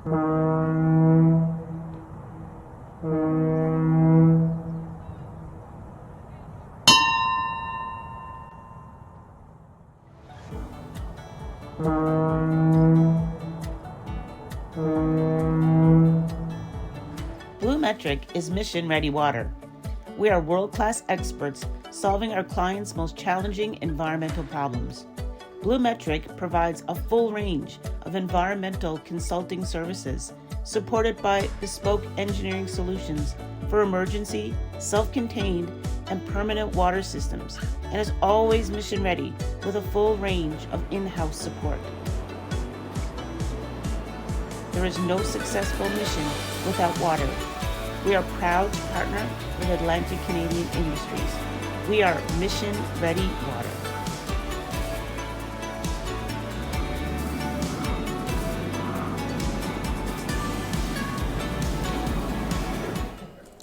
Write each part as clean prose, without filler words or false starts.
BlueMetric is mission-ready water. We are world-class experts solving our clients' most challenging environmental problems. BlueMetric provides a full range of environmental consulting services supported by bespoke engineering solutions for emergency, self-contained, and permanent water systems, and is always mission-ready with a full range of in-house support. There is no successful mission without water. We are proud to partner with Atlantic Canadian Industries. We are mission-ready water.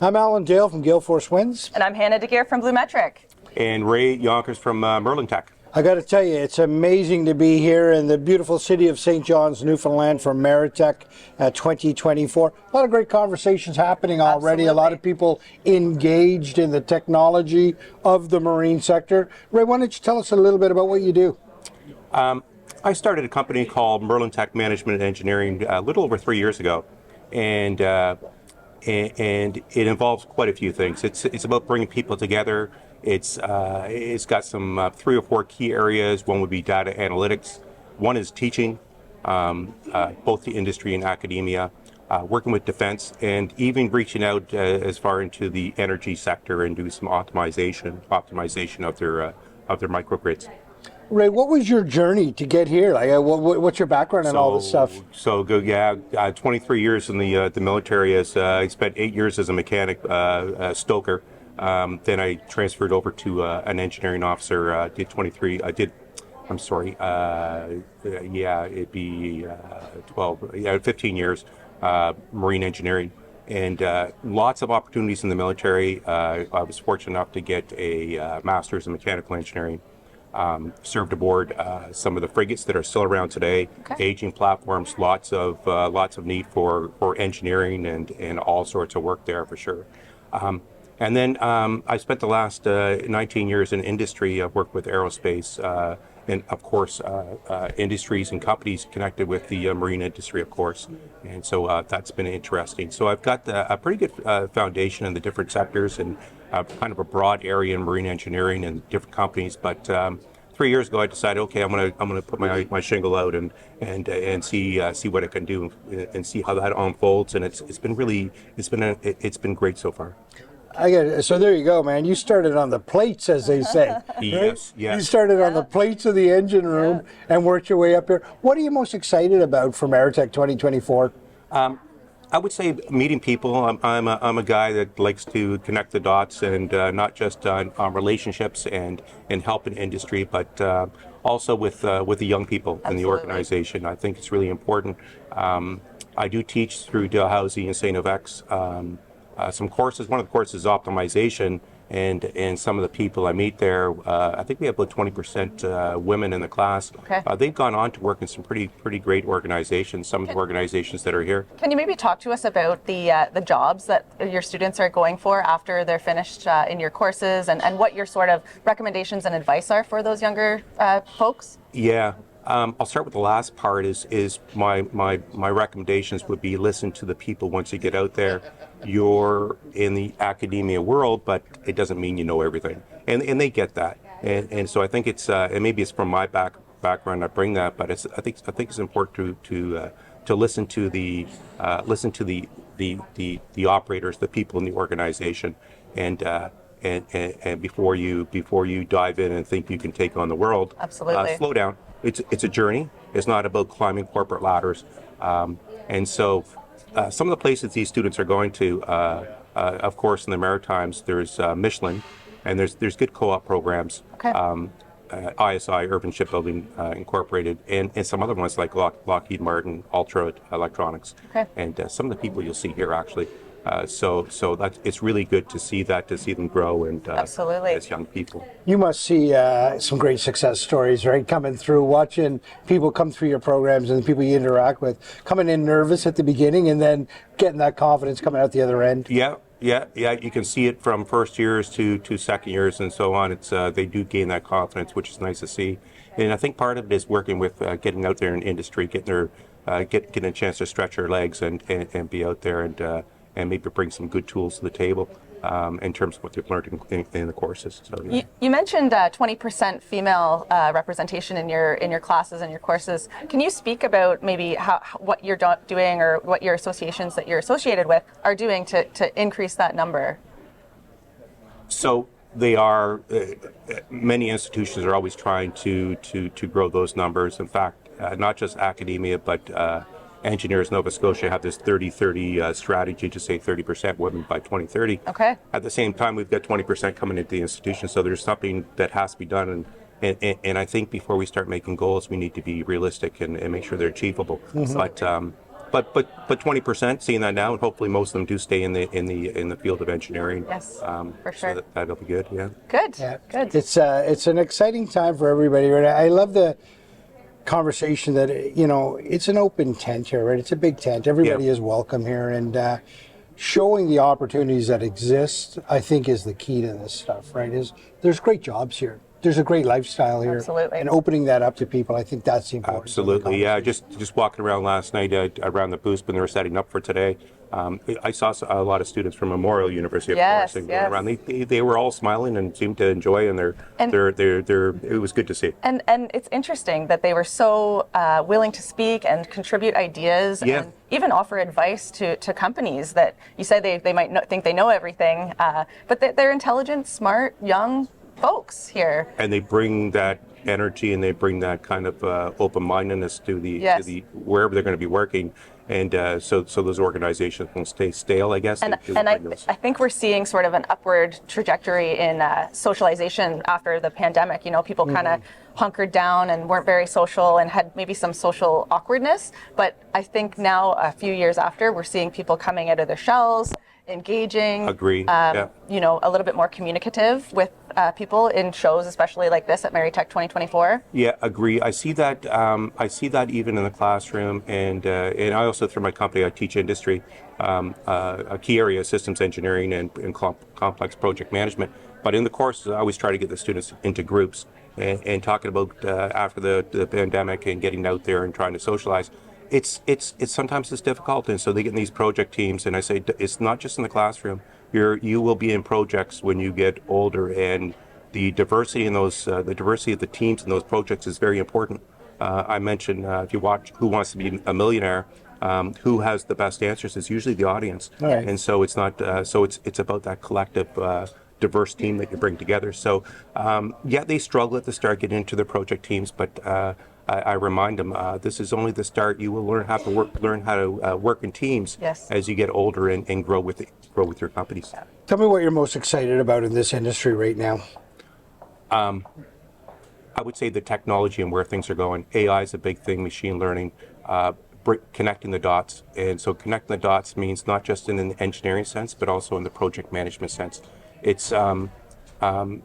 I'm Alan Dale from Gale Force Winds. And I'm Hannah DeGeer from BlueMetric. And Ray Jonkers from Merlin Tech. I got to tell you, it's amazing to be here in the beautiful city of St. John's, Newfoundland for Maritech 2024. A lot of great conversations happening already. Absolutely. A lot of people engaged in the technology of the marine sector. Ray, why don't you tell us a little bit about what you do? I started a company called Merlin Tech Management and Engineering a little over 3 years ago. And it involves quite a few things. It's about bringing people together. It's got some 3 or 4 key areas. One would be data analytics. One is teaching, both the industry and academia, working with defense, and even reaching out as far into the energy sector and do some optimization of their microgrids. Ray, what was your journey to get here? Like, what's your background and all this stuff? So good, yeah. 23 years in the military. I spent 8 years as a mechanic, stoker. Then I transferred over to an engineering officer. Did 23. I'm sorry. It'd be 15 years marine engineering, and lots of opportunities in the military. I was fortunate enough to get a master's in mechanical engineering. Served aboard some of the frigates that are still around today. Okay. Aging platforms, lots of need for engineering and all sorts of work there for sure. And then I spent the last 19 years in industry. I've worked with aerospace and, of course, industries and companies connected with the marine industry, of course. And so that's been interesting. So I've got a pretty good foundation in the different sectors and kind of a broad area in marine engineering and different companies. But 3 years ago, I decided, okay, I'm gonna put my shingle out and see what I can do and see how that unfolds. And it's been great so far. So there you go, man. You started on the plates, as they say. Right? Yes. You started on the plates of the engine room and worked your way up here. What are you most excited about for Maritech 2024? I would say meeting people. I'm a guy that likes to connect the dots and not just on relationships and helping industry, but also with the young people in the organization. I think it's really important. I do teach through Dalhousie and St. F.X. Some courses. One of the courses is optimization, and some of the people I meet there, I think we have about 20% women in the class. Okay. They've gone on to work in some pretty great organizations. Some of the organizations that are here. Can you maybe talk to us about the jobs that your students are going for after they're finished in your courses, and what your sort of recommendations and advice are for those younger folks? Yeah. I'll start with the last part. Is my recommendations would be listen to the people once you get out there. You're in the academia world, but it doesn't mean you know everything, and they get that. And so I think it's and maybe it's from my background I bring that, but I think it's important to listen to the operators, the people in the organization, and before you dive in and think you can take on the world. Absolutely. Slow down. It's a journey. It's not about climbing corporate ladders. And so some of the places these students are going to, of course, in the Maritimes, there's Michelin, and there's good co-op programs. Okay. ISI, Urban Shipbuilding Incorporated, and some other ones like Lockheed Martin, Ultra Electronics. Okay. And some of the people you'll see here actually. So that's, it's really good to see that, to see them grow and Absolutely. as young people. You must see some great success stories, right? Coming through, watching people come through your programs and the people you interact with, coming in nervous at the beginning and then getting that confidence coming out the other end. Yeah. You can see it from first years to second years and so on. It's they do gain that confidence, which is nice to see. And I think part of it is working with getting out there in industry, getting a chance to stretch their legs and be out there and maybe bring some good tools to the table in terms of what they've learned in the courses. So, yeah. You mentioned 20% female representation in your classes and your courses. Can you speak about maybe what you're doing or what your associations that you're associated with are doing to increase that number? So they are, many institutions are always trying to grow those numbers. In fact, not just academia, but Engineers Nova Scotia have this 30-30 strategy to say 30% women by 2030. Okay. At the same time, we've got 20% coming into the institution, so there's something that has to be done. And I think before we start making goals, we need to be realistic and make sure they're achievable. Mm-hmm. But 20%, seeing that now, and hopefully most of them do stay in the field of engineering. Yes, for sure. So that'll be good. Yeah. Good. Yeah. Good. It's an exciting time for everybody, right? I love the conversation that, you know, it's an open tent here, right? It's a big tent. Everybody is welcome here, and showing the opportunities that exist, I think, is the key to this stuff, right? There's great jobs here. There's a great lifestyle here. Absolutely. And opening that up to people, I think that's the important. Absolutely, yeah. Just walking around last night around the booth when they were setting up for today, I saw a lot of students from Memorial University, of course, and going around. They were all smiling and seemed to enjoy, and it was good to see. And it's interesting that they were so willing to speak and contribute ideas and even offer advice to companies that you said they might think they know everything, but they're intelligent, smart, young folks here. And they bring that energy and they bring that kind of open-mindedness to the wherever they're going to be working. And so those organizations won't stay stale, I guess. And I think we're seeing sort of an upward trajectory in socialization after the pandemic. You know, people kind of hunkered down and weren't very social and had maybe some social awkwardness. But I think now, a few years after, we're seeing people coming out of their shells, engaging. Agree. You know, a little bit more communicative with people in shows, especially like this at Maritech 2024. Yeah, agree. I see that. I see that even in the classroom, and I also through my company I teach industry. A key area is systems engineering and complex project management. But in the courses, I always try to get the students into groups and talking about after the pandemic and getting out there and trying to socialize. It's sometimes it's difficult, and so they get in these project teams, and I say it's not just in the classroom. You will be in projects when you get older, and the diversity in those the diversity of the teams in those projects is very important. I mentioned if you watch Who Wants to Be a Millionaire, who has the best answers is usually the audience, right. And so it's not it's about that collective diverse team that you bring together. So they struggle at the start getting into their project teams, but I remind them this is only the start. You will learn how to work in teams as you get older and grow with your companies. Tell me what you're most excited about in this industry right now. I would say the technology and where things are going. AI is a big thing. Machine learning, connecting the dots, and so connecting the dots means not just in an engineering sense, but also in the project management sense. It's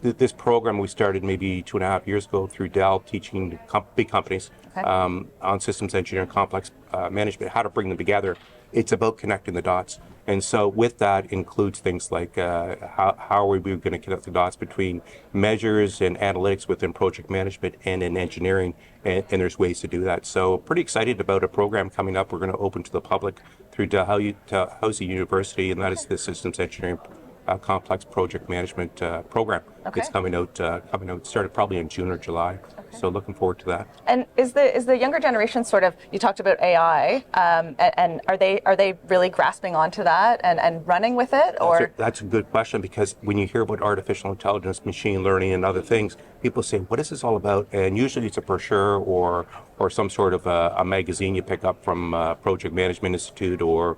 this program we started maybe 2.5 years ago through Dell, teaching big companies on systems engineering, complex management, how to bring them together. It's about connecting the dots. And so with that includes things like how are we going to connect the dots between measures and analytics within project management and in engineering, and there's ways to do that. So pretty excited about a program coming up we're going to open to the public through Dalhousie University, and that is the systems engineering complex project management program. It's coming out, started probably in June or July. So looking forward to that. And is the younger generation sort of, you talked about AI, and are they really grasping onto that and running with it? Or that's a good question, because when you hear about artificial intelligence, machine learning, and other things, people say, what is this all about? And usually it's a brochure or some sort of a magazine you pick up from Project Management Institute or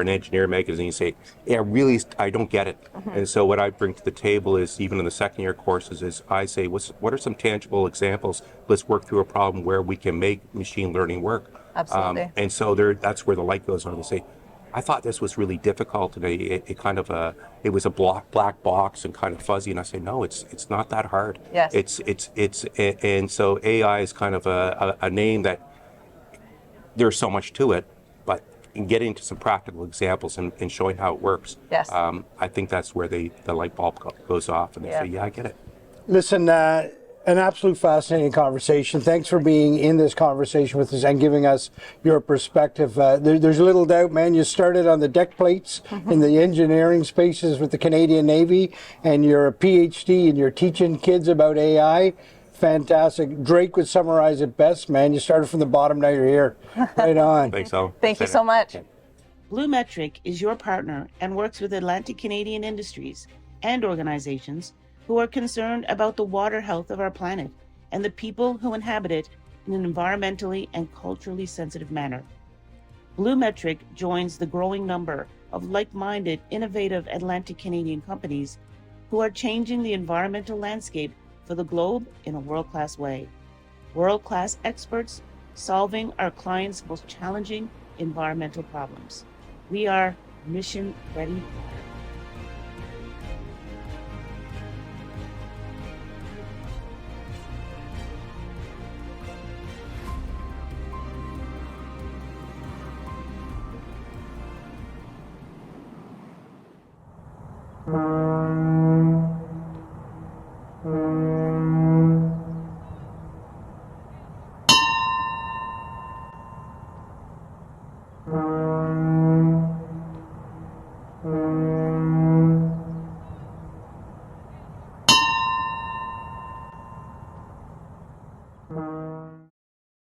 an engineer magazine, say, really, I don't get it. And so what I bring to the table is, even in the second year courses, is I say, what are some tangible examples? Let's work through a problem where we can make machine learning work. Absolutely. And so that's where the light goes on. They say, I thought this was really difficult, and it kind of it was a black box and kind of fuzzy. And I say, no, it's not that hard. Yes. And so AI is kind of a name that there's so much to it, but in getting to some practical examples and showing how it works, Yes. I think that's where the light bulb goes off, and they say, yeah, I get it. Listen, an absolute fascinating conversation. Thanks for being in this conversation with us and giving us your perspective. There's little doubt, man, you started on the deck plates in the engineering spaces with the Canadian Navy, and you're a PhD and you're teaching kids about AI. Fantastic. Drake would summarize it best, man. You started from the bottom, now you're here. Right on. Thanks, so. Thank you so much. BlueMetric is your partner and works with Atlantic Canadian industries and organizations who are concerned about the water health of our planet and the people who inhabit it in an environmentally and culturally sensitive manner. BlueMetric joins the growing number of like-minded, innovative Atlantic Canadian companies who are changing the environmental landscape for the globe in a world-class way. World-class experts solving our clients' most challenging environmental problems. We are mission ready. Water.